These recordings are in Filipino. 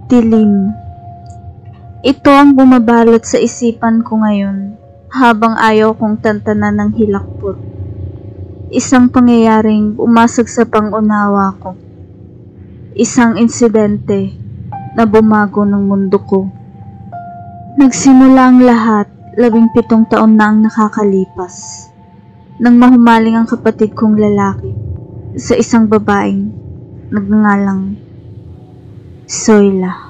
Dilim. Ito ang bumabalot sa isipan ko ngayon habang ayaw kong tantanan ng hilakbot. Isang pangyayaring umasag sa pangunawa ko. Isang insidente na bumago ng mundo ko. Nagsimula ang lahat 17 taon na ang nakakalipas nang mahumaling ang kapatid kong lalaki sa isang babaeng nagngangalang Zoila.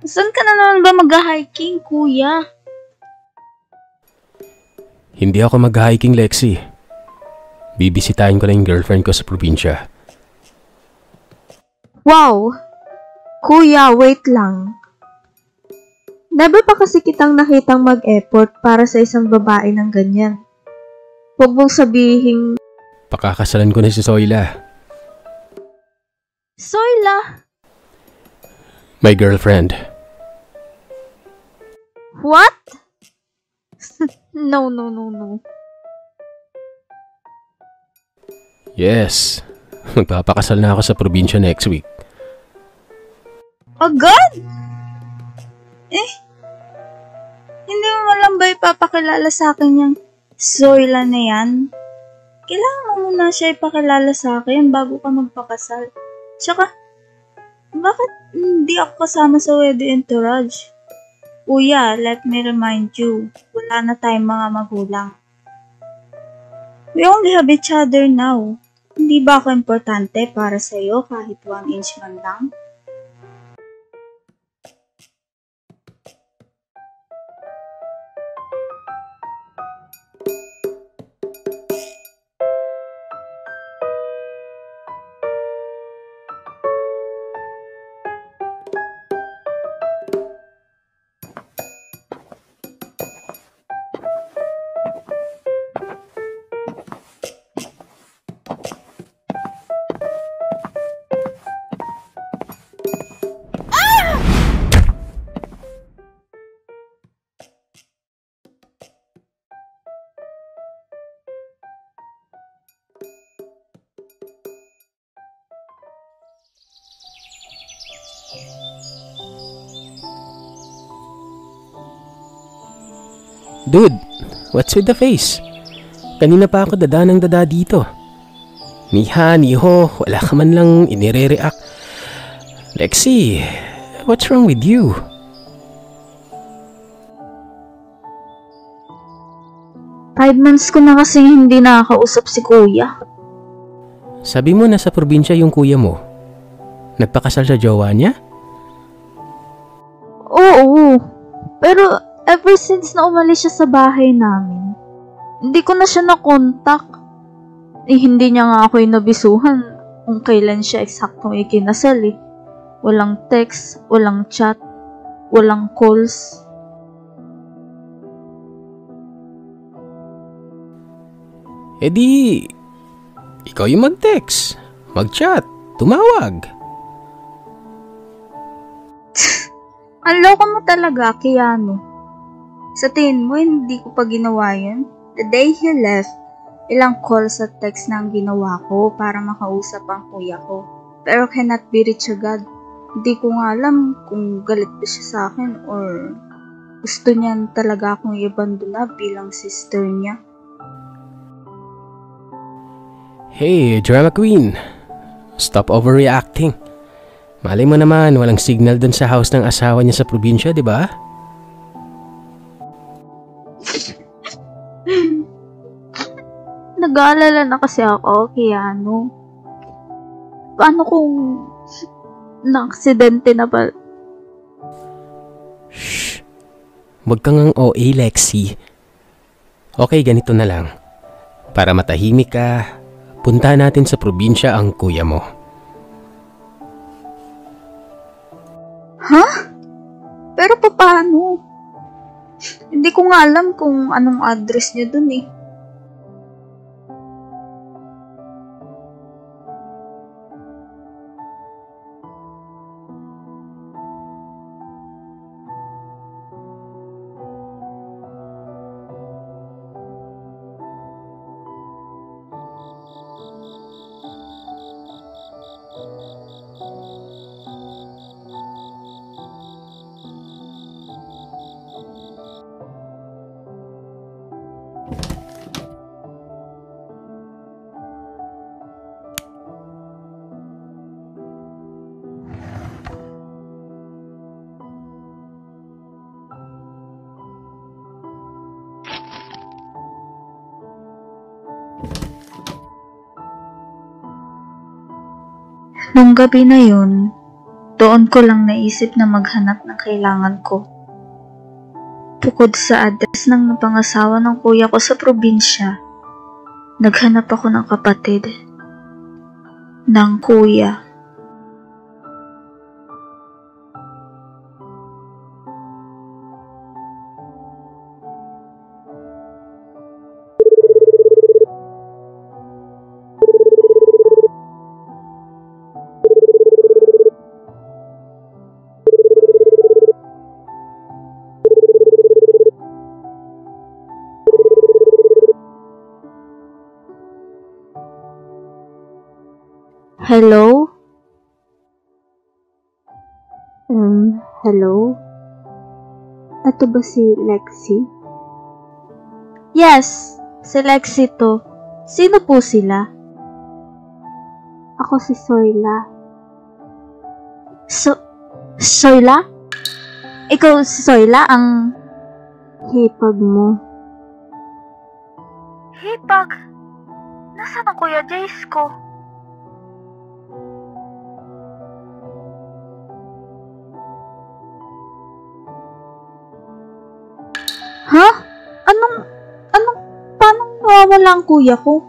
Saan ka na naman ba mag-hiking, kuya? Hindi ako mag-hiking, Lexi. Bibisitahin ko na yung girlfriend ko sa probinsya. Wow! Kuya, wait lang. Never pa kasi kitang nakitang mag-effort para sa isang babae ng ganyan. Huwag mong sabihin... Pakakasalan ko na si Zoila. Zoila? My girlfriend. What? No. Yes. Magpapakasal na ako sa probinsya next week. Agad? Hindi mo malang ba ipapakilala sa akin yung Zoila na yan? Kailangan mo muna siya ipakilala sa akin bago ka magpakasal. Tsaka, bakit hindi ako kasama sa wedding entourage? Kuya, let me remind you, wala na tayong mga magulang. We only have each other now. Hindi ba ako importante para sa'yo kahit 1 inch man lang? Dude, what's with the face? Kanina pa ako dada ng dada dito. Niha, niho, wala ka man lang inire-react. Lexi, what's wrong with you? Five months ko na kasing hindi nakakausap si kuya. Sabi mo nasa probinsya yung kuya mo. Nagpakasal sa jowa niya? Oo, pero ever since na umalis siya sa bahay namin, hindi ko na siya nakontak. Hindi niya nga ako nabisuhan kung kailan siya eksaktong ikinasal eh. Walang text, walang chat, walang calls. Eh di, ikaw yung mag-text, mag-chat, tumawag. Ang loko mo talaga, Keanu. Sa tingin mo, hindi ko pa ginawa yun? The day he left, ilang calls at text na ang ginawa ko para makausap ang kuya ko. Pero cannot be reached agad. Hindi ko nga alam kung galit ba siya sa akin or gusto niyan talaga akong i-abandona bilang sister niya. Hey, drama queen. Stop overreacting. Malay mo naman, walang signal dun sa house ng asawa niya sa probinsya, di ba? Nag-aalala na kasi ako, Keanu. Paano kung na-aksidente na ba? Shh. Huwag kang ang OA, Lexi. Okay, ganito na lang. Para matahimik ka, punta natin sa probinsya ang kuya mo. Ha? Pero paano? Hindi ko nga alam kung anong address niya dun eh. Nung gabi na yun, doon ko lang naisip na maghanap ng kailangan ko. Bukod sa address ng napangasawa ng kuya ko sa probinsya, naghanap ako ng kapatid ng kuya. Hello? Hello? Ato ba si Lexi? Yes, si Lexi to. Sino po sila? Ako si Soyla. Soyla? Ikaw si Soyla, ang hipag mo. Hipag? Nasaan ang Kuya Jace ko? Ha? Paano nawawala ang kuya ko?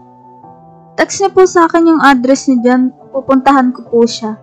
Text niya po sa akin yung address niya dyan. Pupuntahan ko po siya.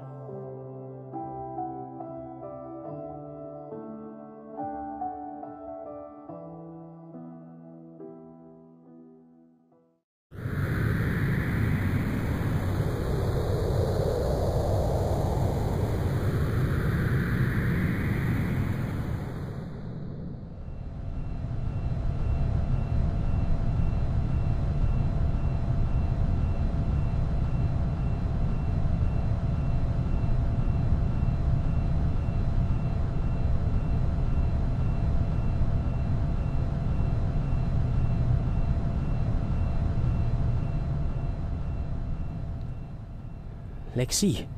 Lexi,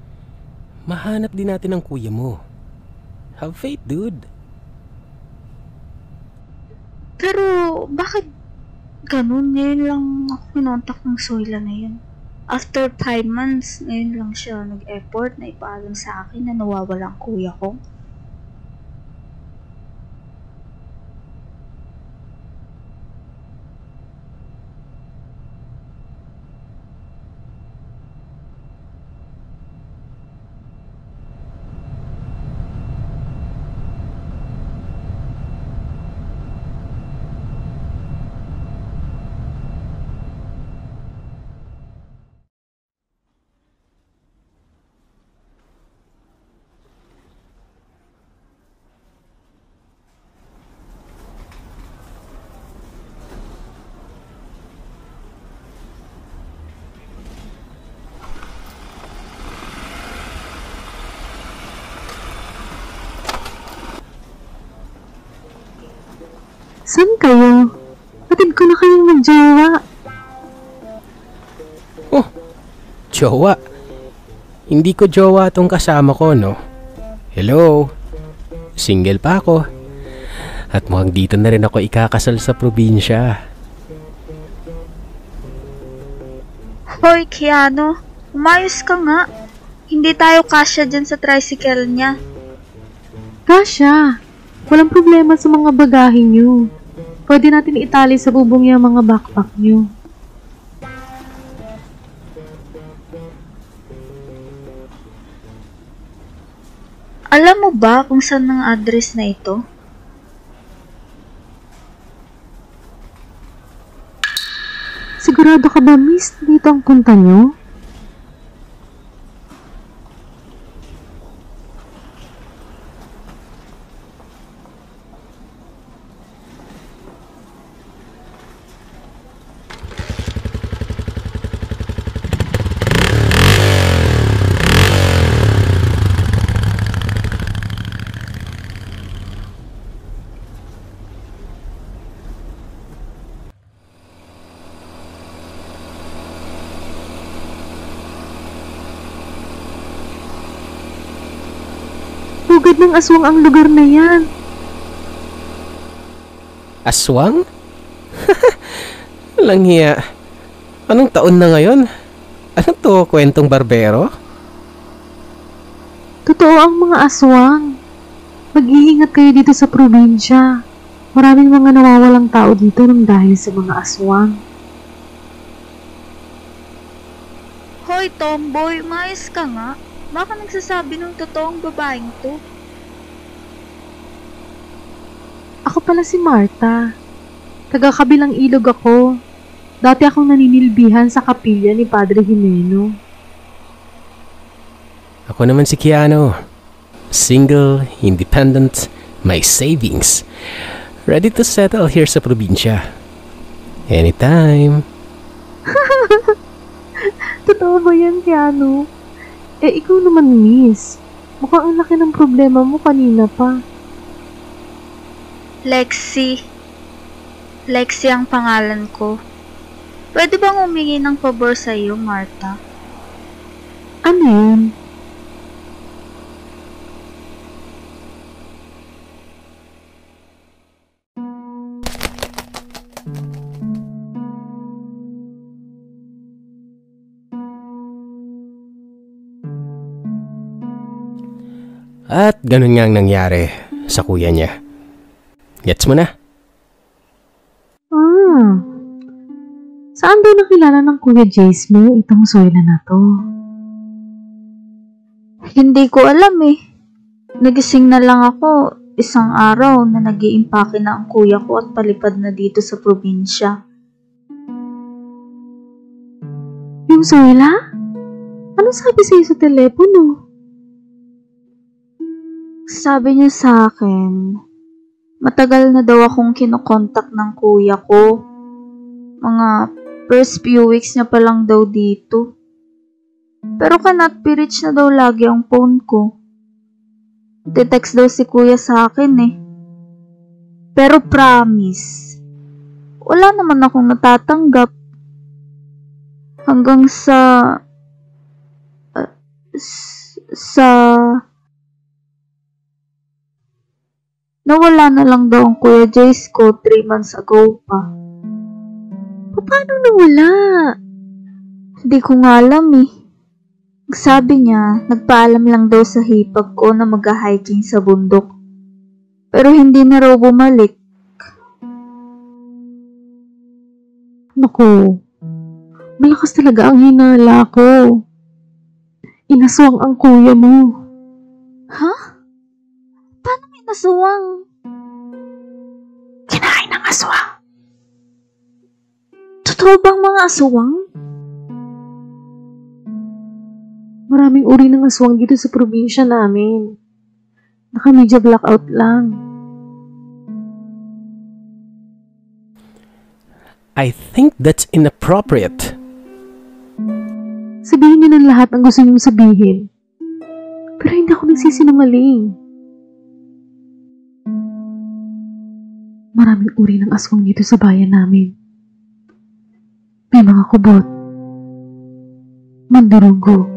mahanap din natin ang kuya mo. Have faith, dude. Pero, bakit ganun? Ngayon lang ako kinontak ng Soyla na yun. After 5 months, ngayon lang siya nag-effort na ipaalam sa akin na nawawala ang kuya ko. Saan kayo? Atid ko na kayong magjowa. Oh, jowa. Hindi ko jowa tong kasama ko, no? Hello? Single pa ako. At mukhang dito na rin ako ikakasal sa probinsya. Hoy, Keanu, umayos ka nga. Hindi tayo kasya dyan sa tricycle niya. Kasya, walang problema sa mga bagahe niyo. Pwede natin itali sa bubong yung mga backpack niyo. Alam mo ba kung saan ang address na ito? Sigurado ka ba, miss, dito ang punta niyo? Pugad ng aswang ang lugar na yan. Aswang? Walang hiya. Anong taon na ngayon? Ano to, kwentong barbero? Totoo ang mga aswang. Mag-iingat kayo dito sa probinsya. Maraming mga nawawalang tao dito nang dahil sa mga aswang. Hoy, tomboy, maayos ka nga. Baka nagsasabi ng totoong babaeng to. Ako pala si Marta. Taga-kabilang ilog ako. Dati akong naninilbihan sa kapilya ni Padre Jimeno. Ako naman si Keanu. Single, independent, may savings. Ready to settle here sa probinsya. Anytime. Totoo ba yan, Keanu? Ikaw naman, miss. Mukhang ang laki ng problema mo kanina pa. Lexi. Lexi ang pangalan ko. Pwede bang humingi ng pabor sa iyo, Marta? Ano yun? At ganun nga ang nangyari sa kuya niya. Gets mo na? Saan daw nakilala ng Kuya Jace mo itong Zoila na to? Hindi ko alam eh. Nagising na lang ako isang araw na nag-iimpake na ang kuya ko at palipad na dito sa probinsya. Yung Zoila? Ano sabi sa'yo sa telepono? Sabi niya sa akin, matagal na daw akong kinokontak ng kuya ko. Mga first few weeks niya pa lang daw dito. Pero cannot be reached na daw lagi ang phone ko. Te-text daw si kuya sa akin eh. Pero promise, wala naman akong natatanggap. Hanggang sa nawala na lang daw ang Kuya Jace ko 3 months ago pa. Paano nawala? Hindi ko nga alam eh. Sabi niya, nagpaalam lang daw sa hipag ko na mag-hiking sa bundok. Pero hindi na raw bumalik. Naku, malakas talaga ang hinala ko. Inaswang ang kuya mo. Ha? Paano may nasawang? Kinain ng aswang. Totoo bang mga aswang? Maraming uri ng aswang dito sa probinsya namin. Naka-media blackout lang. I think that's inappropriate. Sabihin niyo ng lahat ang gusto niyong sabihin. Pero hindi ako nagsisinungaling. Maraming uri ng aswang dito sa bayan namin. May mga kubot, mandurugo,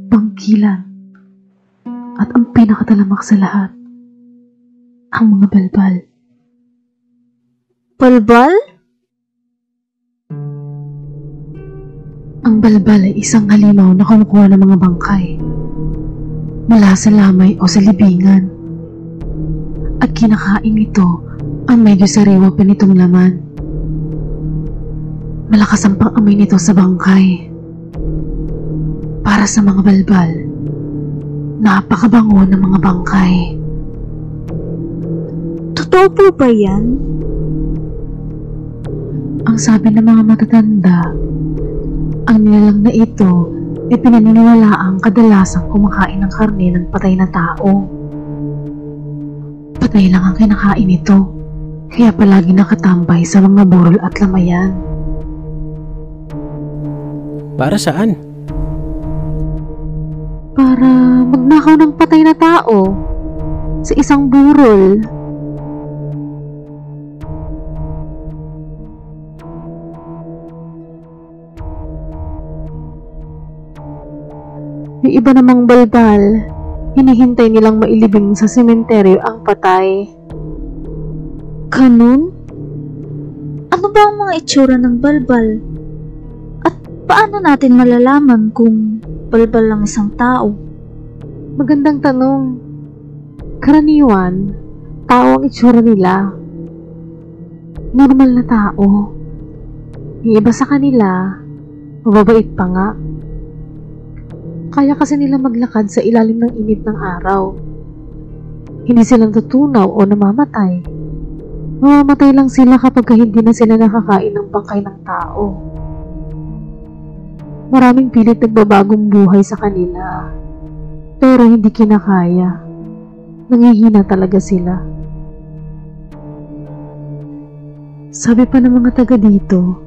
bangkilan, at ang pinakatalamak sa lahat, ang mga balbal. Balbal? Ang balbal ay isang halimaw na kumukuha ng mga bangkay mula sa lamay o sa libingan. At kinakain ito ang medyo sariwa pa nitong laman. Malakas ang pang-amoy nito sa bangkay. Para sa mga balbal, napakabango ng mga bangkay. Totoo po ba yan? Ang sabi ng mga matatanda, ang nilalang na ito ay pinaniniwalaang kadalasang kumakain ng karne ng patay na tao. Patay lang ang kinakain nito, kaya palagi nakatambay sa mga burol at lamayan. Para saan? Para magnakaw ng patay na tao sa isang burol. Yung iba namang balbal, hinihintay nilang mailibing sa sementeryo ang patay. Ganun? Ano ba ang mga itsura ng balbal? At paano natin malalaman kung balbal lang isang tao? Magandang tanong. Karaniwan, tao ang itsura nila. Normal na tao. Yung iba sa kanila, mababait pa nga. Kaya kasi nila maglakad sa ilalim ng init ng araw. Hindi sila natutunaw o namamatay. Mamamatay lang sila kapag hindi na sila nakakain ng bangkay ng tao. Maraming pilit nagbabagong buhay sa kanila, pero hindi kinakaya. Nangihina talaga sila. Sabi pa ng mga taga dito,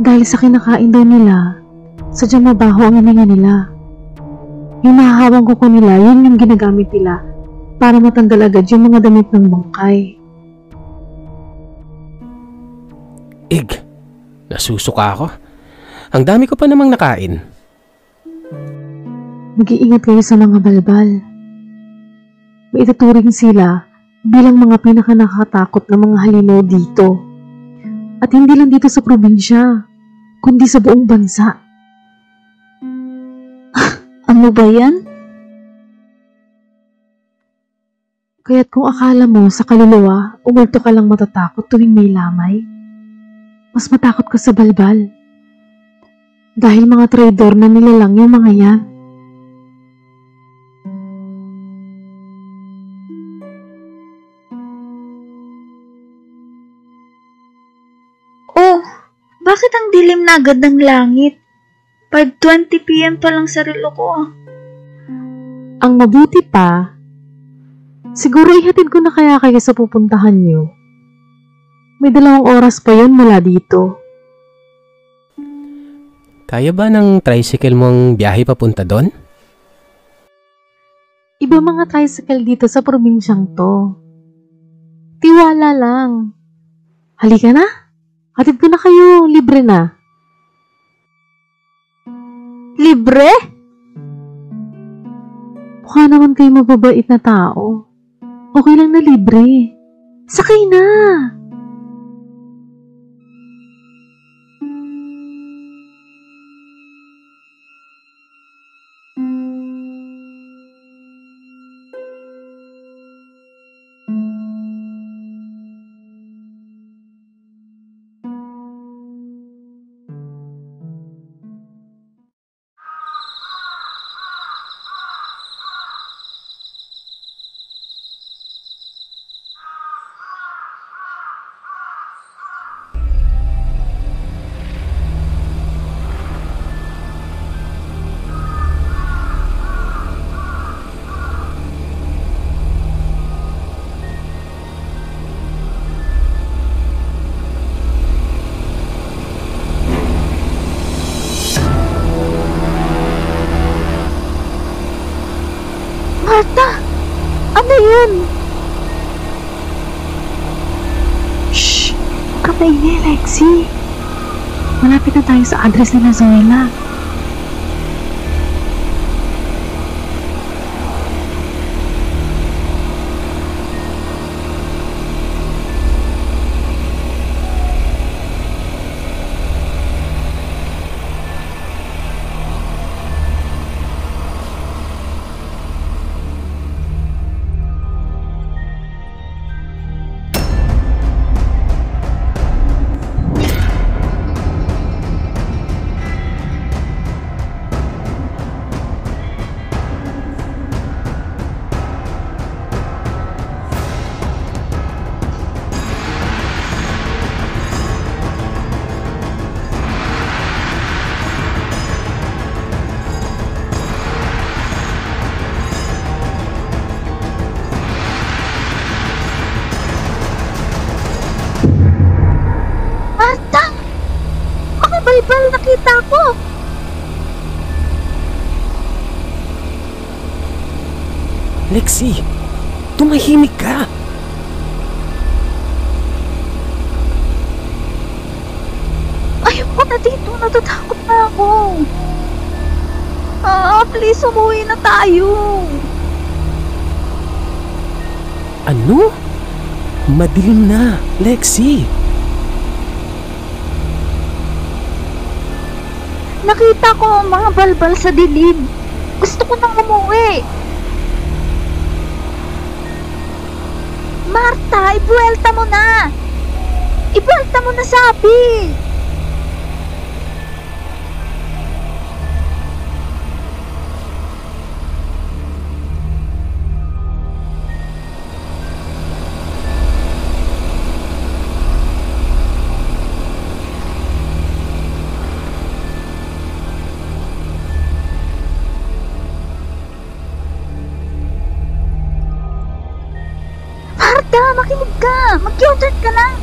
dahil sa kinakain daw nila, sadyang mabaho ang hininga nila. Yung mahahawang kuko nila, yun yung ginagamit nila para matanggal agad yung mga damit ng bangkay. Ig, nasusuka ako. Ang dami ko pa namang nakain. Mag-iingat kayo sa mga balbal. Maituturing sila bilang mga pinakanakatakot na mga halimaw dito. At hindi lang dito sa probinsya, kundi sa buong bansa. Ano ba yan? Kaya't kung akala mo sa kaluluwa, umulto ka lang matatakot tuwing may lamay, mas matakot ka sa balbal. Dahil mga traidor na nilalang yung mga yan. Oh, bakit ang dilim na agad ng langit? 5:20 PM pa lang sa relo ko. Ang mabuti pa, siguro ihatid ko na kaya kayo sa pupuntahan nyo. May 2 oras pa yun mula dito. Kaya ba ng tricycle mong biyahe papunta doon? Iba mga tricycle dito sa probinsyang to. Tiwala lang. Halika na. Hatid ko na kayo. Libre na. Libre? Mukha naman kayo mababait na tao. Okay lang na libre. Sakay na! Martha! Ano yun? Shh! Huwag ka maingay, Lexi. Malapit na tayo sa address nila Zoela. balbal nakita ko. Lexi, tumahimik ka. Ayoko na dito, natatakot na ako. Please, umuwi na tayo. Ano? Madilim na, Lexi. Nakita ko ang mga balbal sa dilim. Gusto ko nang umuwi. Ibuelta mo na! Ibuelta mo na, sabi! Marta, makinig ka! Mag-U-turn ka lang!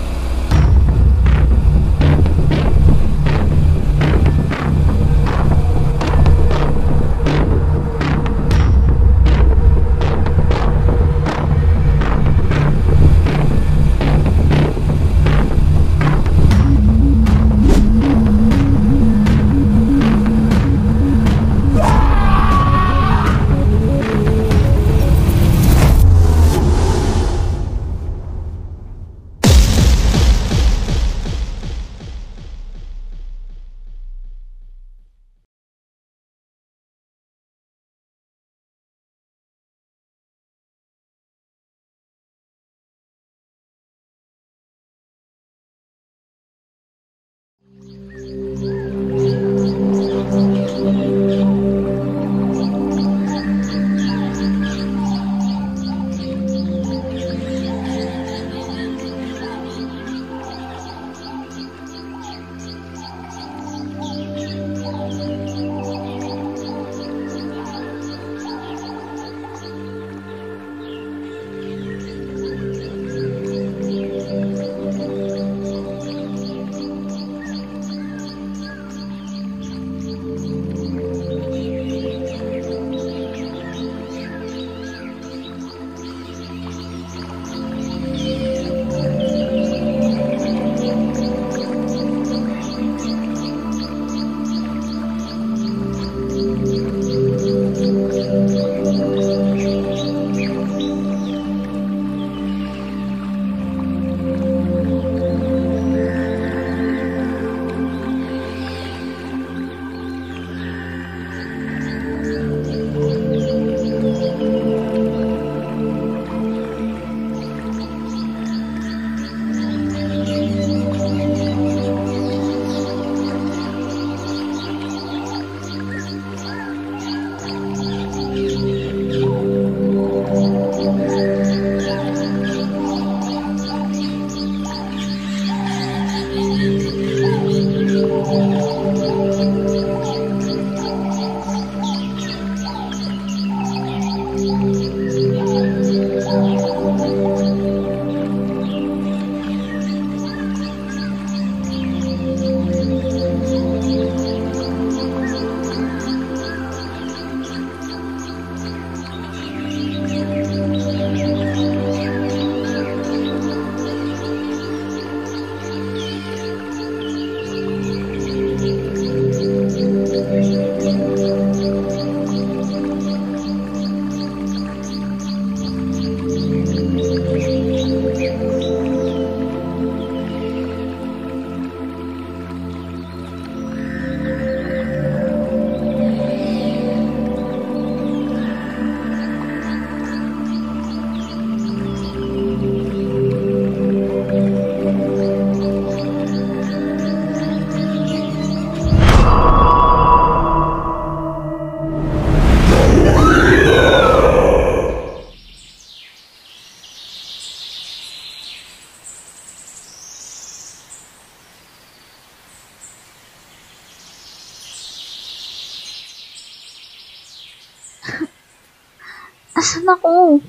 Asan ako?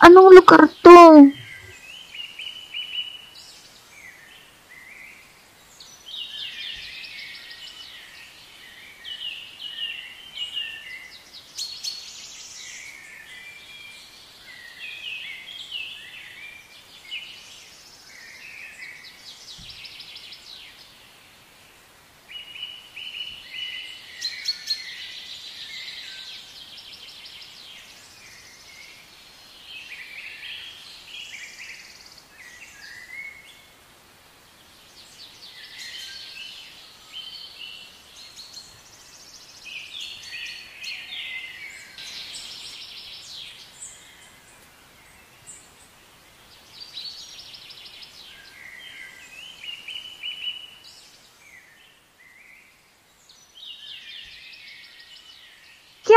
Anong lugar to?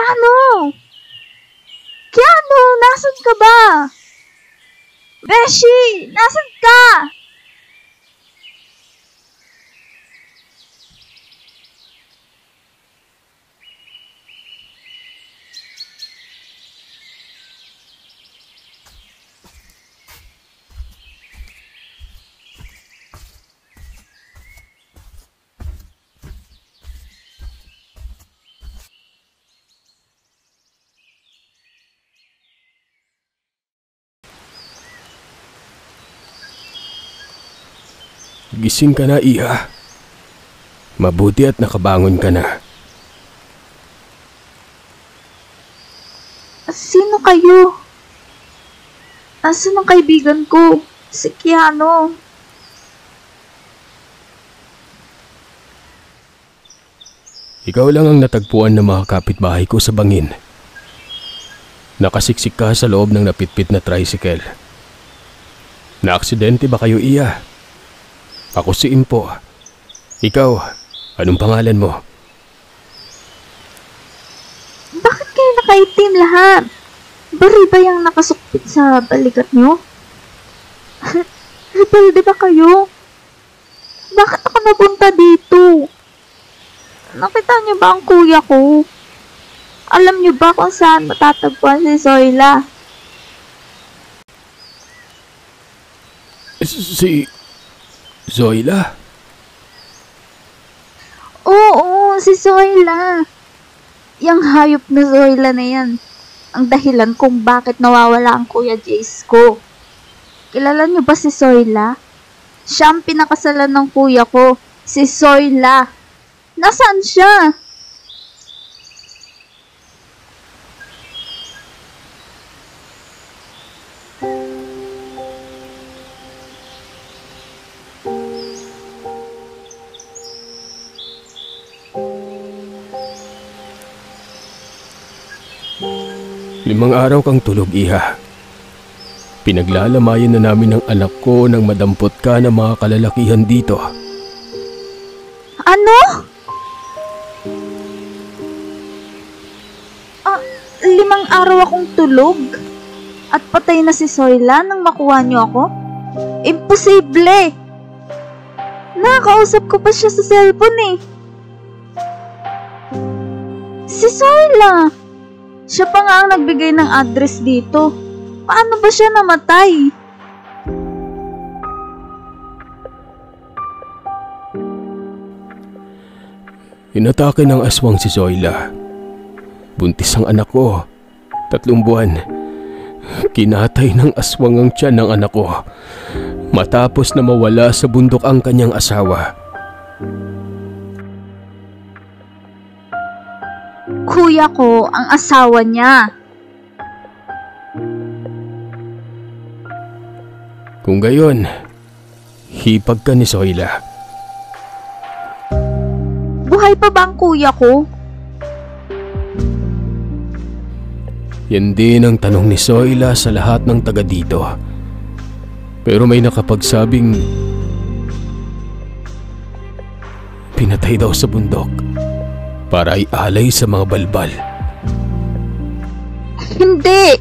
Keanu! Keanu, nasan ka ba? Beshi, nasan ka? Gising ka na, Iha. Mabuti at nakabangon ka na. Sino kayo? Asan ang kaibigan ko? Si Keanu. Ikaw lang ang natagpuan ng mga kapitbahay ko sa bangin. Nakasiksik ka sa loob ng napitpit na tricycle. Naaksidente ba kayo, Iha? Ako si Impo. Ikaw, anong pangalan mo? Bakit kayo nakaitim lahat? Baril ba yung nakasukpit sa balikat nyo? Rebelde ba kayo? Bakit ako napunta dito? Nakita niyo ba ang kuya ko? Alam niyo ba kung saan matatagpuan si Zoila? Si Zoila? Oo, si Zoila. Yang hayop na Zoila na yan. Ang dahilan kung bakit nawawala ang Kuya Jace ko. Kilala niyo ba si Zoila? Siya ang pinakasalan ng kuya ko. Si Zoila. Nasaan siya? Limang araw kang tulog, Iha. Pinaglalamayan na namin ng anak ko nang madampot ka ng mga kalalakihan dito. Ano? 5 araw akong tulog? At patay na si Zoila nang makuha niyo ako? Imposible! Nakakausap ko pa siya sa cellphone eh. Si Zoila! Siya pa nga ang nagbigay ng address dito. Paano ba siya namatay? Inatake ng aswang si Zoila. Buntis ang anak ko. 3 buwan. Kinatay ng aswang ang tiyan ng anak ko. Matapos na mawala sa bundok ang kanyang asawa. Kuya ko ang asawa niya. Kung gayon, hipag ka ni Zoila. Buhay pa ba ang kuya ko? Yan din ang tanong ni Zoila sa lahat ng taga dito. Pero may nakapagsabing pinatay daw sa bundok para ialay sa mga balbal. Hindi!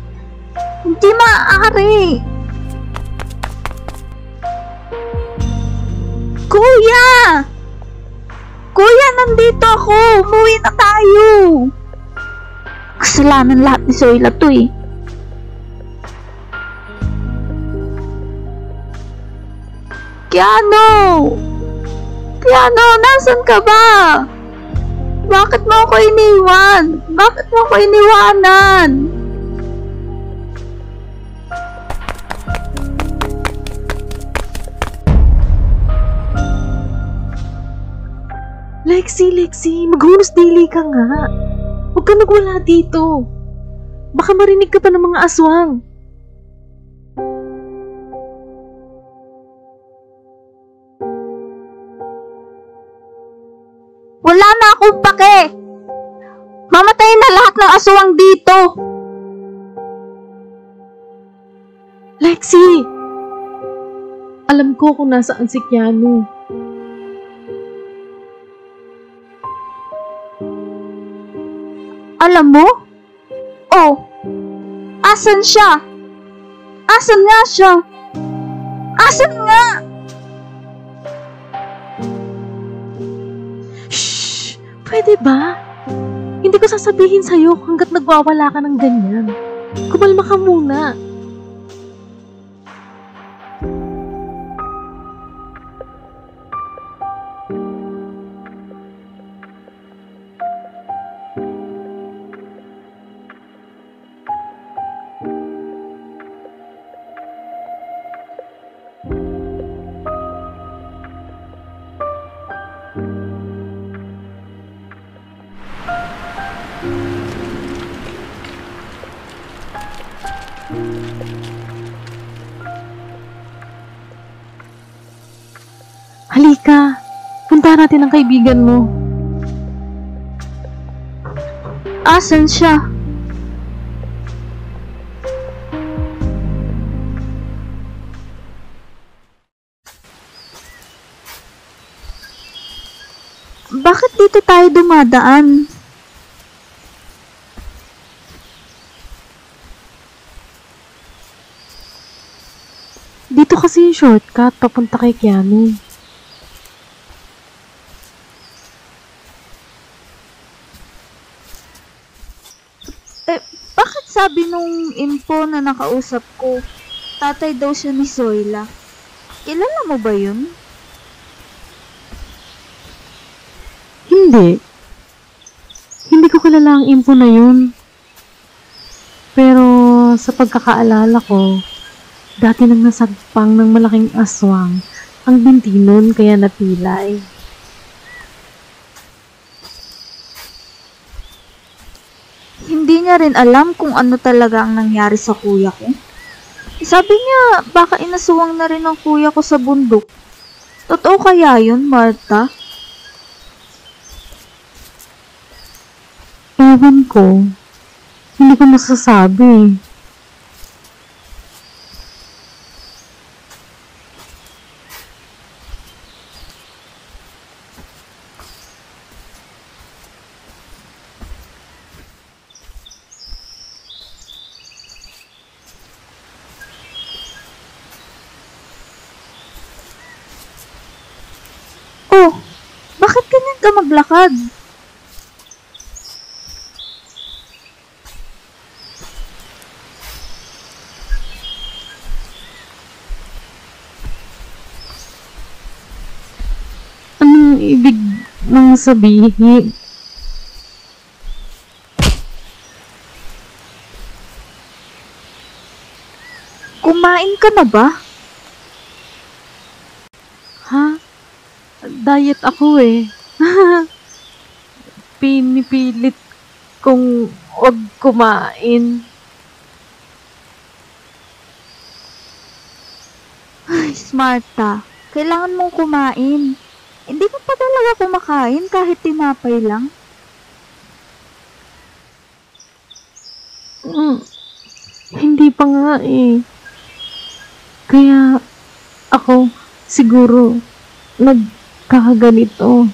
Hindi maaari! Kuya! Kuya, nandito ako! Umuwi na tayo! Kasalanan lahat ni Zoila to eh. Keanu! Keanu, nasan ka ba? Bakit mo ako iniwan? Bakit mo ako iniwanan? Lexi, maghunos dili ka nga. Huwag ka nagwala dito. Baka marinig ka pa ng mga aswang. Wala na akong pake! Mamatay na lahat ng aswang dito! Lexi! Alam ko kung nasaan si Keanu. alam mo? Oh, asan siya? Asan nga siya? Asan nga? Shh! Pwede ba? Hindi ko sasabihin sa'yo hanggat nagwawala ka ng ganyan. Kumalma ka muna. Halika, punta natin ang kaibigan mo. Asan siya? Bakit dito tayo dumadaan? Dito kasi yung shortcut papunta kay Keanu. Bakit sabi nung info na nakausap ko, tatay daw siya ni Zoila? Kilala mo ba yun? Hindi. Hindi ko kilala ang info na yun. Pero sa pagkakaalala ko, dati nang nasagpang ng malaking aswang ang binti nun kaya napilay. Hindi niya rin alam kung ano talaga ang nangyari sa kuya ko. Sabi niya, baka inasuwang na rin ang kuya ko sa bundok. Totoo kaya yun, Martha? Ewan ko. Hindi ko masasabi. Oh, bakit ganyan ka maglakad? Anong ibig mong sabihin? Kumain ka na ba? Ha? Diet ako eh. Pinipilit kong huwag kumain. Ay, Martha, kailangan mong kumain. Hindi ka pa talaga kumakain kahit tinapay lang. Hindi pa nga eh. Kaya ako siguro nagkakaganito.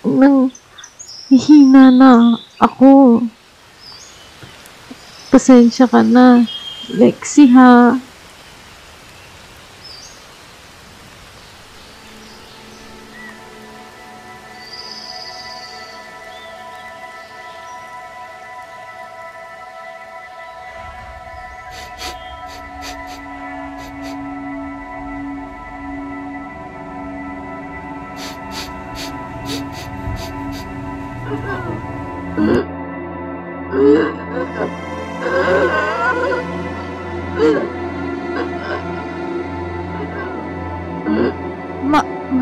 Nang hihina na ako. Pasensya ka na, Lexi ha.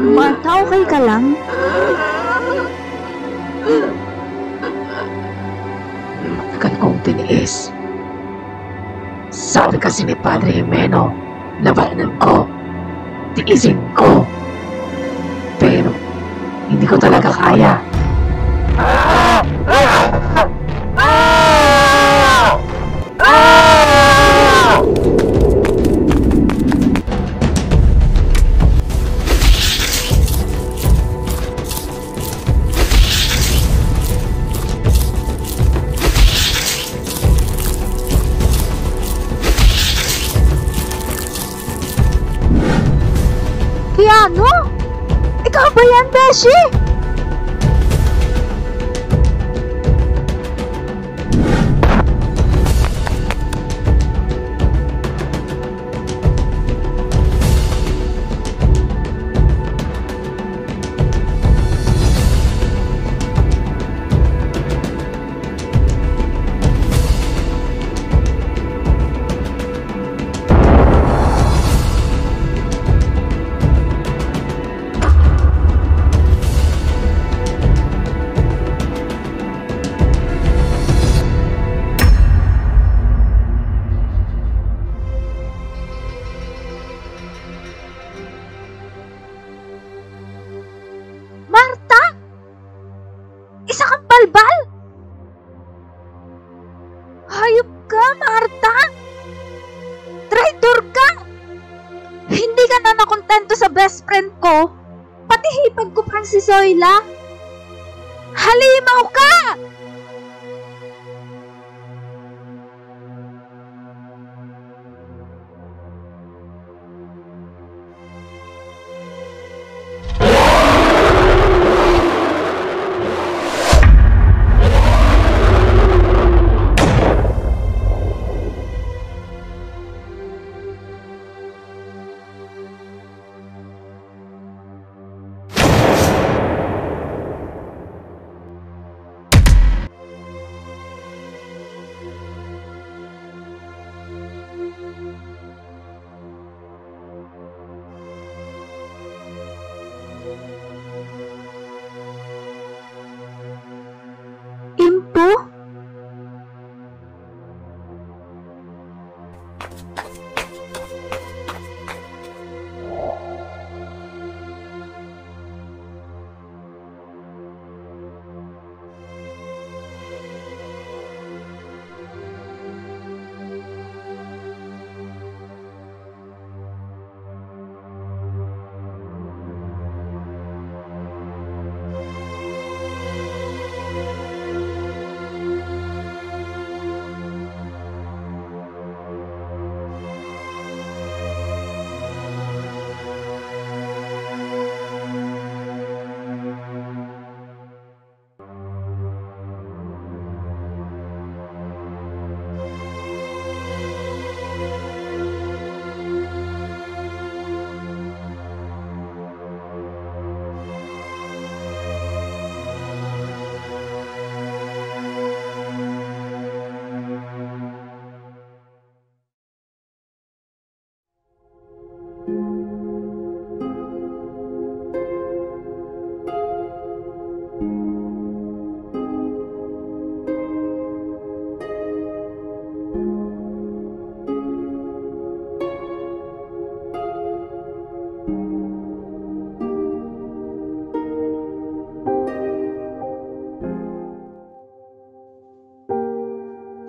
Martha, okay ka lang? Matagal kong tiniis. Sabi kasi ni Padre Jimeno, labanan ko, tiisin ko. Pero, hindi ko talaga kaya. ba yan, Beshi? Isa kang balbal! Hayop ka, Marta! Traitor ka! Hindi ka na nakontento sa best friend ko, pati hipag ko pang si Zoila. Halimaw ka! Impo?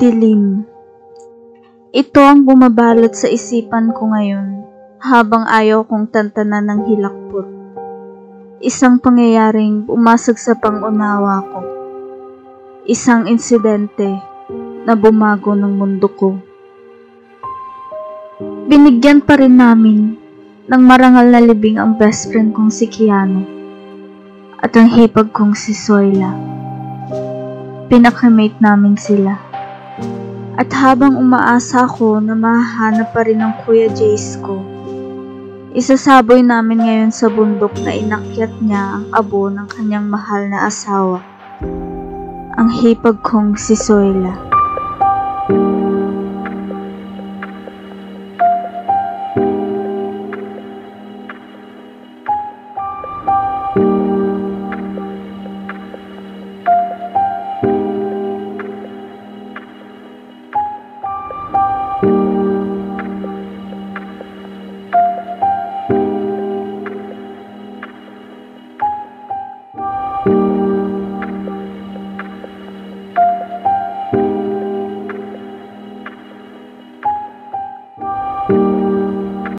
Dilim. Ito ang bumabalot sa isipan ko ngayon habang ayaw kong tantanan ng hilakbot. Isang pangyayaring umasag sa pangunawa ko. Isang insidente na bumago ng mundo ko. Binigyan pa rin namin ng marangal na libing ang best friend kong si Keanu at ang hipag kong si Zoila. Pinakremate namin sila. At habang umaasa ako na mahahanap pa rin ang Kuya Jace ko, isasaboy namin ngayon sa bundok na inakyat niya ang abo ng kanyang mahal na asawa, ang hipag kong si Zoila.